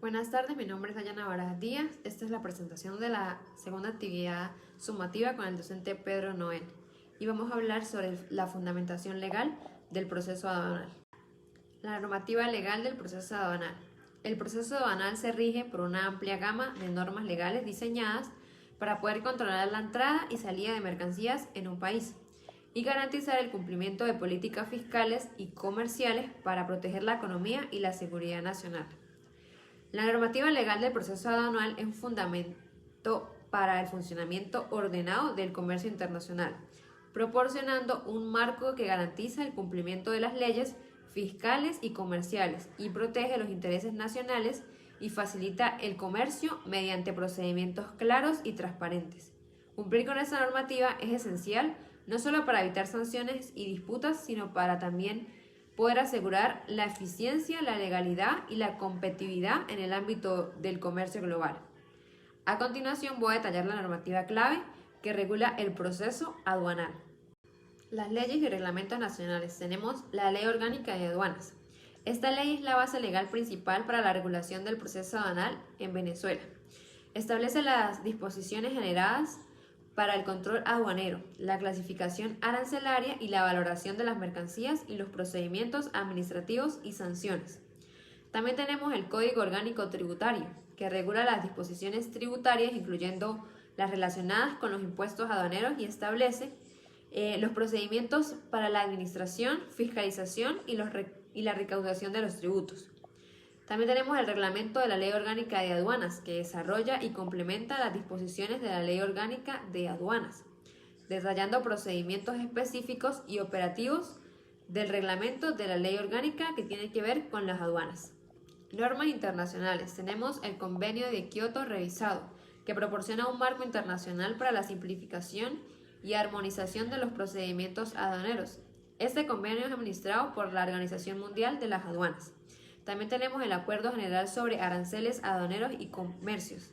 Buenas tardes, mi nombre es Dayana Varas Díaz. Esta es la presentación de la segunda actividad sumativa con el docente Pedro Noel y vamos a hablar sobre la fundamentación legal del proceso aduanal. La normativa legal del proceso aduanal. El proceso aduanal se rige por una amplia gama de normas legales diseñadas para poder controlar la entrada y salida de mercancías en un país y garantizar el cumplimiento de políticas fiscales y comerciales para proteger la economía y la seguridad nacional. La normativa legal del proceso aduanal es un fundamento para el funcionamiento ordenado del comercio internacional, proporcionando un marco que garantiza el cumplimiento de las leyes fiscales y comerciales y protege los intereses nacionales y facilita el comercio mediante procedimientos claros y transparentes. Cumplir con esa normativa es esencial no solo para evitar sanciones y disputas, sino para también poder asegurar la eficiencia, la legalidad y la competitividad en el ámbito del comercio global. A continuación voy a detallar la normativa clave que regula el proceso aduanal. Las leyes y reglamentos nacionales. Tenemos la Ley Orgánica de Aduanas. Esta ley es la base legal principal para la regulación del proceso aduanal en Venezuela. Establece las disposiciones generadas para el control aduanero, la clasificación arancelaria y la valoración de las mercancías y los procedimientos administrativos y sanciones. También tenemos el Código Orgánico Tributario, que regula las disposiciones tributarias, incluyendo las relacionadas con los impuestos aduaneros y establece los procedimientos para la administración, fiscalización y la recaudación de los tributos. También tenemos el reglamento de la Ley Orgánica de Aduanas, que desarrolla y complementa las disposiciones de la Ley Orgánica de Aduanas, detallando procedimientos específicos y operativos del reglamento de la Ley Orgánica que tiene que ver con las aduanas. Normas internacionales. Tenemos el Convenio de Kioto revisado, que proporciona un marco internacional para la simplificación y armonización de los procedimientos aduaneros. Este convenio es administrado por la Organización Mundial de las Aduanas. También tenemos el Acuerdo General sobre Aranceles Aduaneros y Comercios.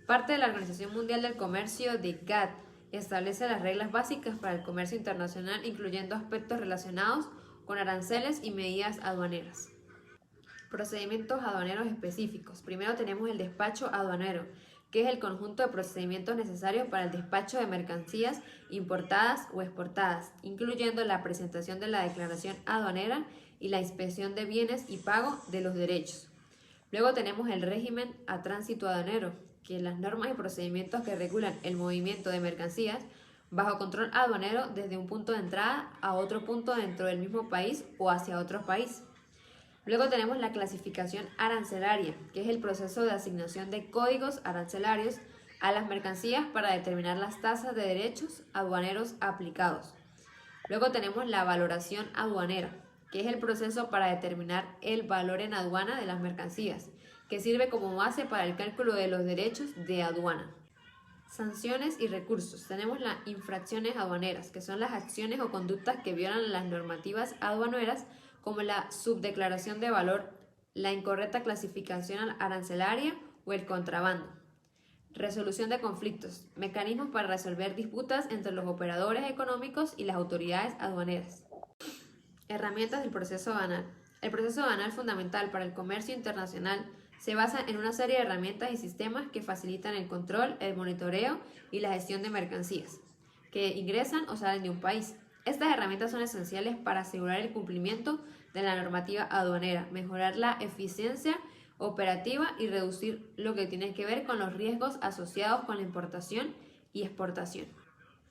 Parte de la Organización Mundial del Comercio de GATT establece las reglas básicas para el comercio internacional, incluyendo aspectos relacionados con aranceles y medidas aduaneras. Procedimientos aduaneros específicos. Primero tenemos el despacho aduanero, que es el conjunto de procedimientos necesarios para el despacho de mercancías importadas o exportadas, incluyendo la presentación de la declaración aduanera y la inspección de bienes y pago de los derechos. Luego tenemos el régimen a tránsito aduanero, que las normas y procedimientos que regulan el movimiento de mercancías bajo control aduanero desde un punto de entrada a otro punto dentro del mismo país o hacia otro país. Luego tenemos la clasificación arancelaria, que es el proceso de asignación de códigos arancelarios a las mercancías para determinar las tasas de derechos aduaneros aplicados. Luego tenemos la valoración aduanera, que es el proceso para determinar el valor en aduana de las mercancías, que sirve como base para el cálculo de los derechos de aduana. Sanciones y recursos. Tenemos las infracciones aduaneras, que son las acciones o conductas que violan las normativas aduaneras, como la subdeclaración de valor, la incorrecta clasificación arancelaria o el contrabando. Resolución de conflictos. Mecanismos para resolver disputas entre los operadores económicos y las autoridades aduaneras. Herramientas del proceso aduanal. El proceso aduanal fundamental para el comercio internacional se basa en una serie de herramientas y sistemas que facilitan el control, el monitoreo y la gestión de mercancías que ingresan o salen de un país. Estas herramientas son esenciales para asegurar el cumplimiento de la normativa aduanera, mejorar la eficiencia operativa y reducir lo que tiene que ver con los riesgos asociados con la importación y exportación.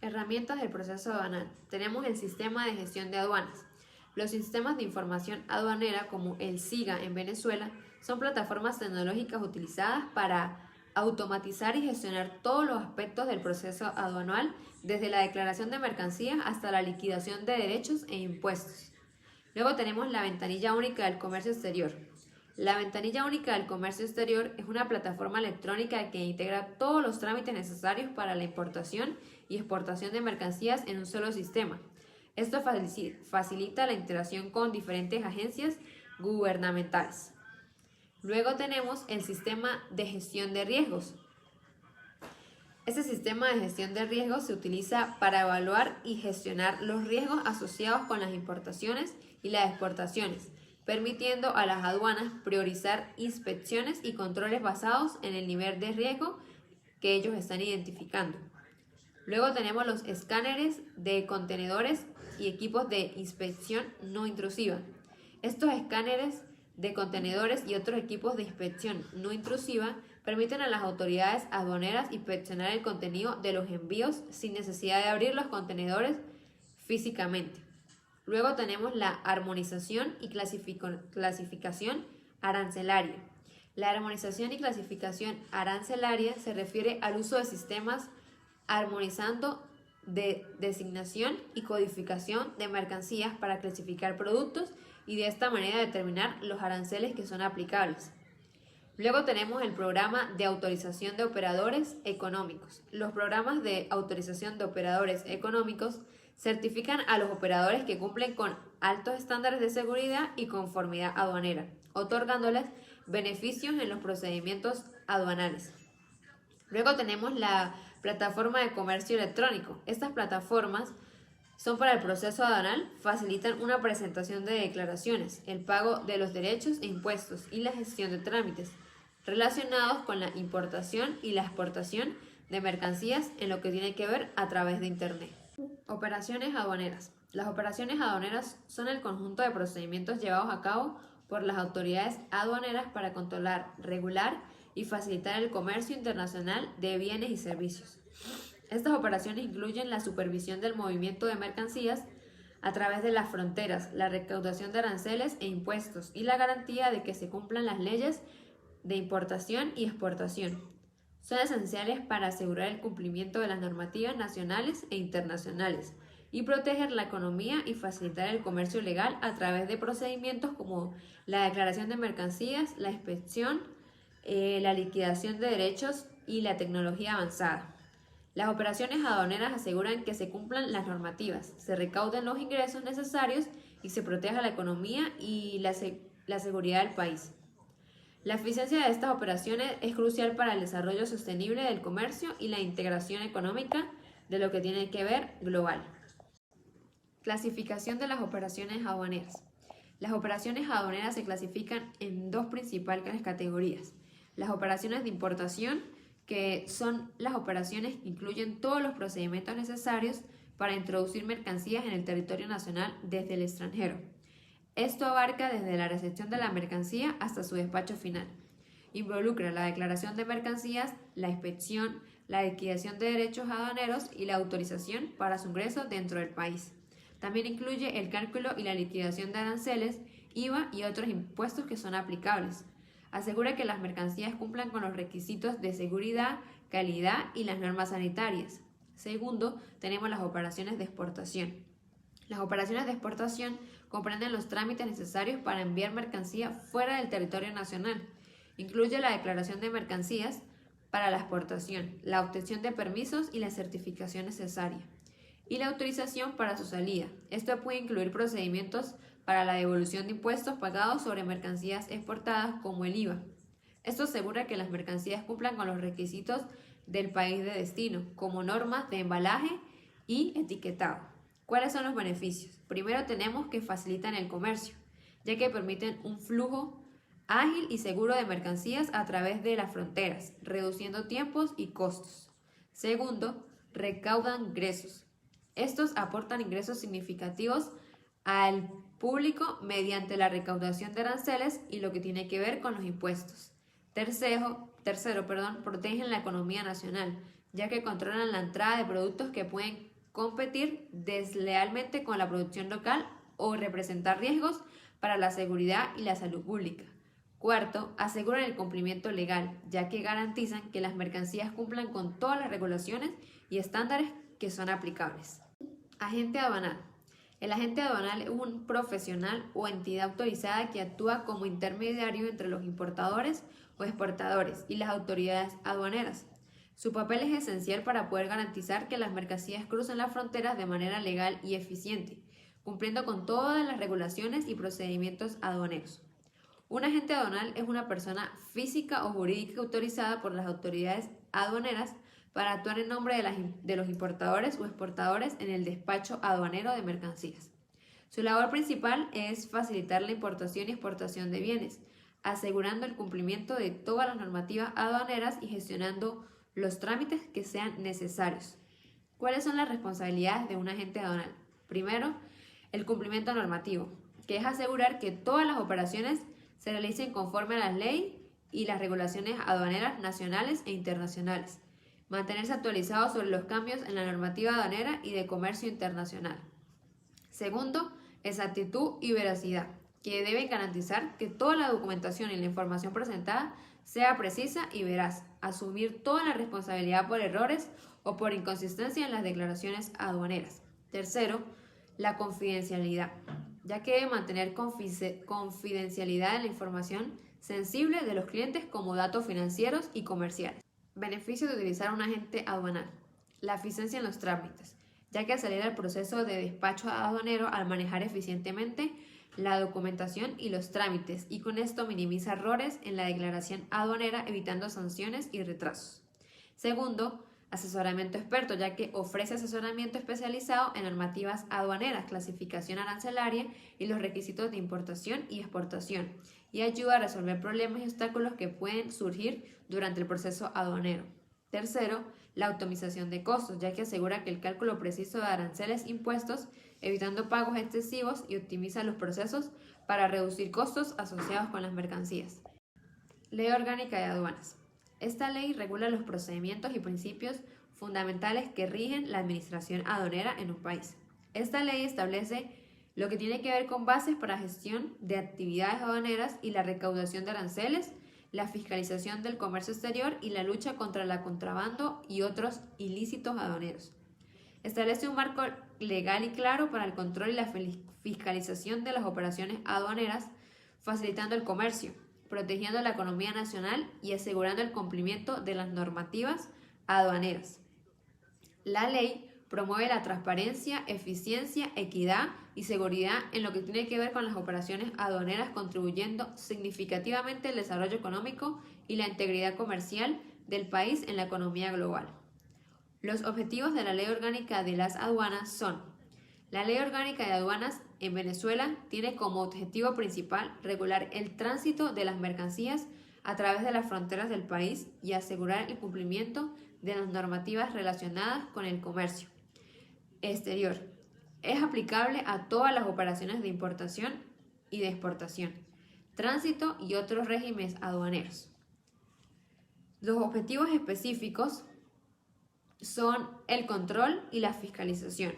Herramientas del proceso aduanal. Tenemos el sistema de gestión de aduanas. Los sistemas de información aduanera como el SIGA en Venezuela son plataformas tecnológicas utilizadas para automatizar y gestionar todos los aspectos del proceso aduanal, desde la declaración de mercancías hasta la liquidación de derechos e impuestos. Luego tenemos la ventanilla única del comercio exterior. La ventanilla única del comercio exterior es una plataforma electrónica que integra todos los trámites necesarios para la importación y exportación de mercancías en un solo sistema. Esto facilita la interacción con diferentes agencias gubernamentales. Luego tenemos el sistema de gestión de riesgos. Este sistema de gestión de riesgos se utiliza para evaluar y gestionar los riesgos asociados con las importaciones y las exportaciones, permitiendo a las aduanas priorizar inspecciones y controles basados en el nivel de riesgo que ellos están identificando. Luego tenemos los escáneres de contenedores y equipos de inspección no intrusiva. Estos escáneres de contenedores y otros equipos de inspección no intrusiva permiten a las autoridades aduaneras inspeccionar el contenido de los envíos sin necesidad de abrir los contenedores físicamente. Luego tenemos la armonización y clasificación arancelaria. La armonización y clasificación arancelaria se refiere al uso de sistemas armonizando de designación y codificación de mercancías para clasificar productos y de esta manera determinar los aranceles que son aplicables. Luego tenemos el programa de autorización de operadores económicos. Los programas de autorización de operadores económicos certifican a los operadores que cumplen con altos estándares de seguridad y conformidad aduanera, otorgándoles beneficios en los procedimientos aduanales. Luego tenemos la plataforma de comercio electrónico. Estas plataformas son para el proceso aduanal, facilitan una presentación de declaraciones, el pago de los derechos e impuestos y la gestión de trámites relacionados con la importación y la exportación de mercancías en lo que tiene que ver a través de Internet. Operaciones aduaneras. Las operaciones aduaneras son el conjunto de procedimientos llevados a cabo por las autoridades aduaneras para controlar, regular y facilitar el comercio internacional de bienes y servicios. Estas operaciones incluyen la supervisión del movimiento de mercancías a través de las fronteras, la recaudación de aranceles e impuestos y la garantía de que se cumplan las leyes de importación y exportación. Son esenciales para asegurar el cumplimiento de las normativas nacionales e internacionales y proteger la economía y facilitar el comercio legal a través de procedimientos como la declaración de mercancías, la inspección, la liquidación de derechos y la tecnología avanzada. Las operaciones aduaneras aseguran que se cumplan las normativas, se recauden los ingresos necesarios y se proteja la economía y la seguridad del país. La eficiencia de estas operaciones es crucial para el desarrollo sostenible del comercio y la integración económica de lo que tiene que ver global. Clasificación de las operaciones aduaneras. Las operaciones aduaneras se clasifican en dos principales categorías. Las operaciones de importación, que son las operaciones que incluyen todos los procedimientos necesarios para introducir mercancías en el territorio nacional desde el extranjero. Esto abarca desde la recepción de la mercancía hasta su despacho final. Involucra la declaración de mercancías, la inspección, la liquidación de derechos aduaneros y la autorización para su ingreso dentro del país. También incluye el cálculo y la liquidación de aranceles, IVA y otros impuestos que son aplicables. Asegura que las mercancías cumplan con los requisitos de seguridad, calidad y las normas sanitarias. Segundo, tenemos las operaciones de exportación. Las operaciones de exportación comprenden los trámites necesarios para enviar mercancía fuera del territorio nacional. Incluye la declaración de mercancías para la exportación, la obtención de permisos y la certificación necesaria, y la autorización para su salida. Esto puede incluir procedimientos para la devolución de impuestos pagados sobre mercancías exportadas como el IVA. Esto asegura que las mercancías cumplan con los requisitos del país de destino, como normas de embalaje y etiquetado. ¿Cuáles son los beneficios? Primero tenemos que facilitan el comercio, ya que permiten un flujo ágil y seguro de mercancías a través de las fronteras, reduciendo tiempos y costos. Segundo, recaudan ingresos. Estos aportan ingresos significativos al público mediante la recaudación de aranceles y lo que tiene que ver con los impuestos. Tercero, protegen la economía nacional, ya que controlan la entrada de productos que pueden competir deslealmente con la producción local o representar riesgos para la seguridad y la salud pública. Cuarto, aseguran el cumplimiento legal, ya que garantizan que las mercancías cumplan con todas las regulaciones y estándares que son aplicables. Agente aduanal. El agente aduanal es un profesional o entidad autorizada que actúa como intermediario entre los importadores o exportadores y las autoridades aduaneras. Su papel es esencial para poder garantizar que las mercancías crucen las fronteras de manera legal y eficiente, cumpliendo con todas las regulaciones y procedimientos aduaneros. Un agente aduanal es una persona física o jurídica autorizada por las autoridades aduaneras para actuar en nombre de los importadores o exportadores en el despacho aduanero de mercancías. Su labor principal es facilitar la importación y exportación de bienes, asegurando el cumplimiento de todas las normativas aduaneras y gestionando los trámites que sean necesarios. ¿Cuáles son las responsabilidades de un agente aduanal? Primero, el cumplimiento normativo, que es asegurar que todas las operaciones se realicen conforme a la ley y las regulaciones aduaneras nacionales e internacionales. Mantenerse actualizado sobre los cambios en la normativa aduanera y de comercio internacional. Segundo, exactitud y veracidad, que deben garantizar que toda la documentación y la información presentada sea precisa y veraz, asumir toda la responsabilidad por errores o por inconsistencia en las declaraciones aduaneras. Tercero, la confidencialidad, ya que debe mantener confidencialidad en la información sensible de los clientes como datos financieros y comerciales. Beneficio de utilizar un agente aduanal. La eficiencia en los trámites, ya que acelera el proceso de despacho aduanero al manejar eficientemente la documentación y los trámites, y con esto minimiza errores en la declaración aduanera, evitando sanciones y retrasos. Segundo, asesoramiento experto, ya que ofrece asesoramiento especializado en normativas aduaneras, clasificación arancelaria y los requisitos de importación y exportación, y ayuda a resolver problemas y obstáculos que pueden surgir durante el proceso aduanero. Tercero, la optimización de costos, ya que asegura que el cálculo preciso de aranceles e impuestos, evitando pagos excesivos, y optimiza los procesos para reducir costos asociados con las mercancías. Ley Orgánica de Aduanas. Esta ley regula los procedimientos y principios fundamentales que rigen la administración aduanera en un país. Esta ley establece lo que tiene que ver con bases para gestión de actividades aduaneras y la recaudación de aranceles, la fiscalización del comercio exterior y la lucha contra el contrabando y otros ilícitos aduaneros. Establece un marco legal y claro para el control y la fiscalización de las operaciones aduaneras, facilitando el comercio, protegiendo la economía nacional y asegurando el cumplimiento de las normativas aduaneras. La ley promueve la transparencia, eficiencia, equidad y seguridad en lo que tiene que ver con las operaciones aduaneras, contribuyendo significativamente al desarrollo económico y la integridad comercial del país en la economía global. Los objetivos de la Ley Orgánica de las Aduanas son: la Ley Orgánica de Aduanas en Venezuela tiene como objetivo principal regular el tránsito de las mercancías a través de las fronteras del país y asegurar el cumplimiento de las normativas relacionadas con el comercio exterior. Es aplicable a todas las operaciones de importación y de exportación, tránsito y otros regímenes aduaneros. Los objetivos específicos son el control y la fiscalización,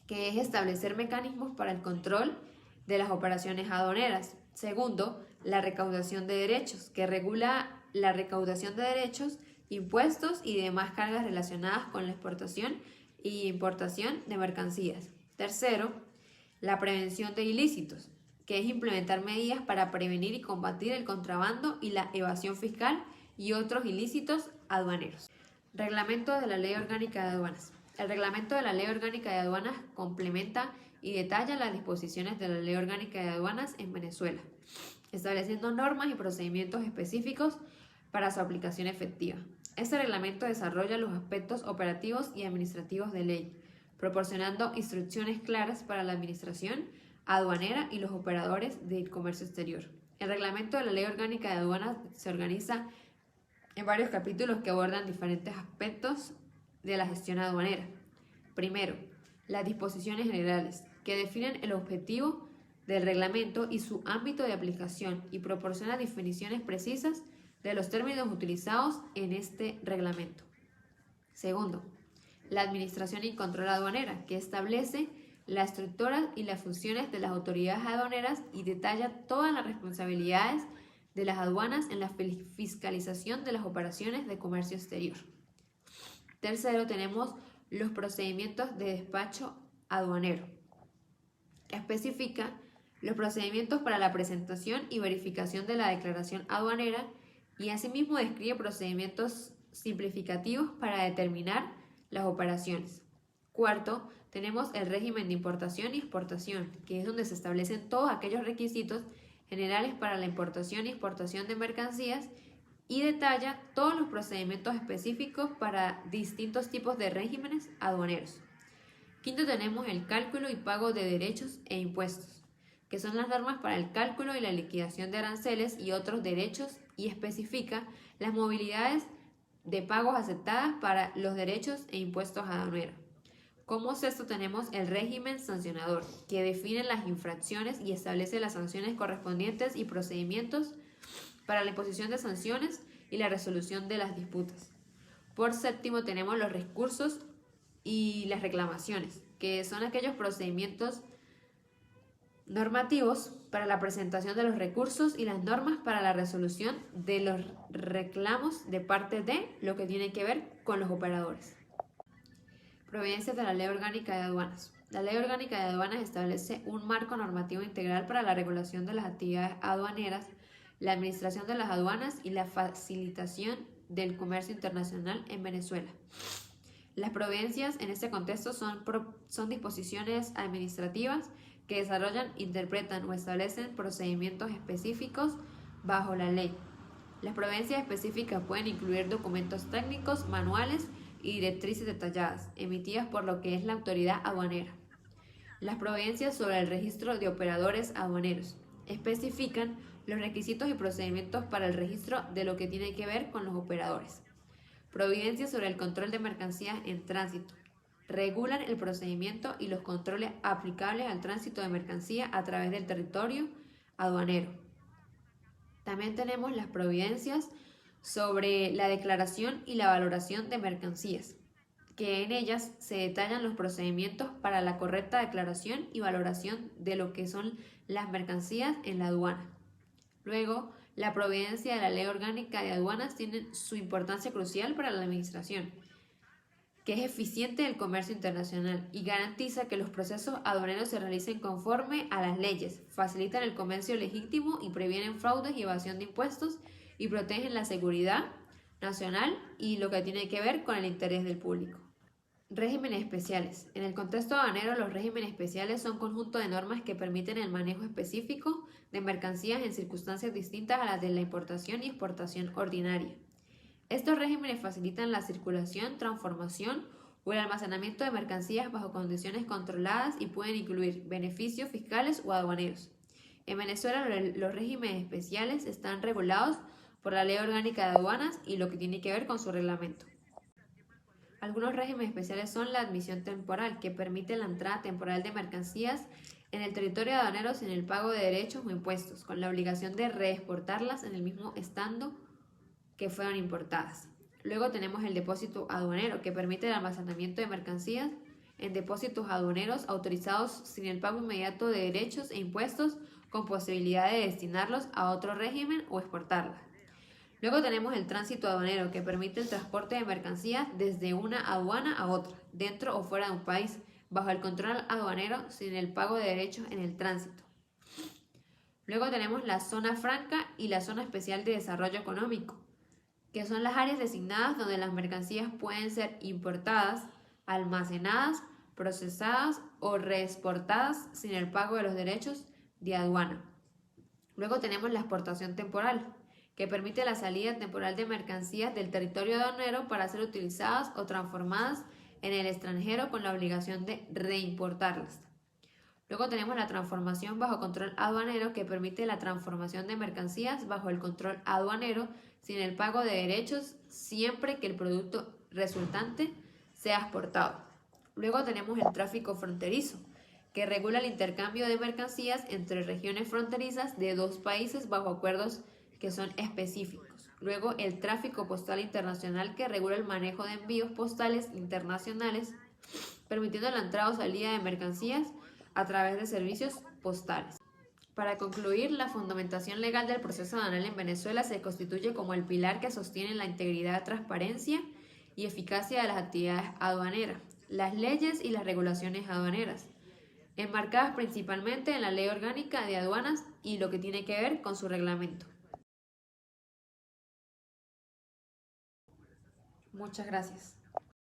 que es establecer mecanismos para el control de las operaciones aduaneras. Segundo, la recaudación de derechos, que regula la recaudación de derechos, impuestos y demás cargas relacionadas con la exportación y importación de mercancías. Tercero, la prevención de ilícitos, que es implementar medidas para prevenir y combatir el contrabando y la evasión fiscal y otros ilícitos aduaneros. Reglamento de la Ley Orgánica de Aduanas. El reglamento de la Ley Orgánica de Aduanas complementa y detalla las disposiciones de la Ley Orgánica de Aduanas en Venezuela, estableciendo normas y procedimientos específicos para su aplicación efectiva. Este reglamento desarrolla los aspectos operativos y administrativos de ley, proporcionando instrucciones claras para la administración aduanera y los operadores del comercio exterior. El reglamento de la Ley Orgánica de Aduanas se organiza en varios capítulos que abordan diferentes aspectos de la gestión aduanera. Primero, las disposiciones generales, que definen el objetivo del reglamento y su ámbito de aplicación y proporciona definiciones precisas de los términos utilizados en este reglamento. Segundo, la administración y control aduanera, que establece la estructura y las funciones de las autoridades aduaneras y detalla todas las responsabilidades de las aduanas en la fiscalización de las operaciones de comercio exterior. Tercero, tenemos los procedimientos de despacho aduanero, que especifica los procedimientos para la presentación y verificación de la declaración aduanera y asimismo describe procedimientos simplificativos para determinar las operaciones. Cuarto, tenemos el régimen de importación y exportación, que es donde se establecen todos aquellos requisitos generales para la importación y exportación de mercancías y detalla todos los procedimientos específicos para distintos tipos de regímenes aduaneros. Quinto, tenemos el cálculo y pago de derechos e impuestos, que son las normas para el cálculo y la liquidación de aranceles y otros derechos, y especifica las modalidades de pagos aceptadas para los derechos e impuestos aduaneros. Como sexto, tenemos el régimen sancionador, que define las infracciones y establece las sanciones correspondientes y procedimientos para la imposición de sanciones y la resolución de las disputas. Por séptimo, tenemos los recursos y las reclamaciones, que son aquellos procedimientos normativos para la presentación de los recursos y las normas para la resolución de los reclamos de parte de lo que tiene que ver con los operadores. Providencias de la Ley Orgánica de Aduanas. La Ley Orgánica de Aduanas establece un marco normativo integral para la regulación de las actividades aduaneras, la administración de las aduanas y la facilitación del comercio internacional en Venezuela. Las providencias en este contexto son disposiciones administrativas que desarrollan, interpretan o establecen procedimientos específicos bajo la ley. Las providencias específicas pueden incluir documentos técnicos, manuales y directrices detalladas, emitidas por lo que es la autoridad aduanera. Las providencias sobre el registro de operadores aduaneros especifican los requisitos y procedimientos para el registro de lo que tiene que ver con los operadores. Providencias sobre el control de mercancías en tránsito. Regulan el procedimiento y los controles aplicables al tránsito de mercancía a través del territorio aduanero. También tenemos las providencias sobre la declaración y la valoración de mercancías, que en ellas se detallan los procedimientos para la correcta declaración y valoración de lo que son las mercancías en la aduana. Luego, la providencia de la Ley Orgánica de Aduanas tiene su importancia crucial para la administración, que es eficiente del comercio internacional y garantiza que los procesos aduaneros se realicen conforme a las leyes, facilitan el comercio legítimo y previenen fraudes y evasión de impuestos y protegen la seguridad nacional y lo que tiene que ver con el interés del público. Regímenes especiales. En el contexto aduanero, los regímenes especiales son conjunto de normas que permiten el manejo específico de mercancías en circunstancias distintas a las de la importación y exportación ordinaria. Estos regímenes facilitan la circulación, transformación o el almacenamiento de mercancías bajo condiciones controladas y pueden incluir beneficios fiscales o aduaneros. En Venezuela, los regímenes especiales están regulados por la Ley Orgánica de Aduanas y lo que tiene que ver con su reglamento. Algunos regímenes especiales son la admisión temporal, que permite la entrada temporal de mercancías en el territorio aduanero sin el pago de derechos o impuestos, con la obligación de reexportarlas en el mismo estando que fueron importadas. Luego tenemos el depósito aduanero, que permite el almacenamiento de mercancías en depósitos aduaneros autorizados sin el pago inmediato de derechos e impuestos, con posibilidad de destinarlos a otro régimen o exportarlas. Luego tenemos el tránsito aduanero, que permite el transporte de mercancías desde una aduana a otra, dentro o fuera de un país, bajo el control aduanero sin el pago de derechos en el tránsito. Luego tenemos la zona franca y la zona especial de desarrollo económico, que son las áreas designadas donde las mercancías pueden ser importadas, almacenadas, procesadas o reexportadas sin el pago de los derechos de aduana. Luego tenemos la exportación temporal, que permite la salida temporal de mercancías del territorio aduanero para ser utilizadas o transformadas en el extranjero con la obligación de reimportarlas. Luego tenemos la transformación bajo control aduanero, que permite la transformación de mercancías bajo el control aduanero sin el pago de derechos siempre que el producto resultante sea exportado. Luego tenemos el tráfico fronterizo, que regula el intercambio de mercancías entre regiones fronterizas de dos países bajo acuerdos que son específicos. Luego el tráfico postal internacional, que regula el manejo de envíos postales internacionales, permitiendo la entrada o salida de mercancías a través de servicios postales. Para concluir, la fundamentación legal del proceso aduanal en Venezuela se constituye como el pilar que sostiene la integridad, transparencia y eficacia de las actividades aduaneras, las leyes y las regulaciones aduaneras, enmarcadas principalmente en la Ley Orgánica de Aduanas y lo que tiene que ver con su reglamento. Muchas gracias.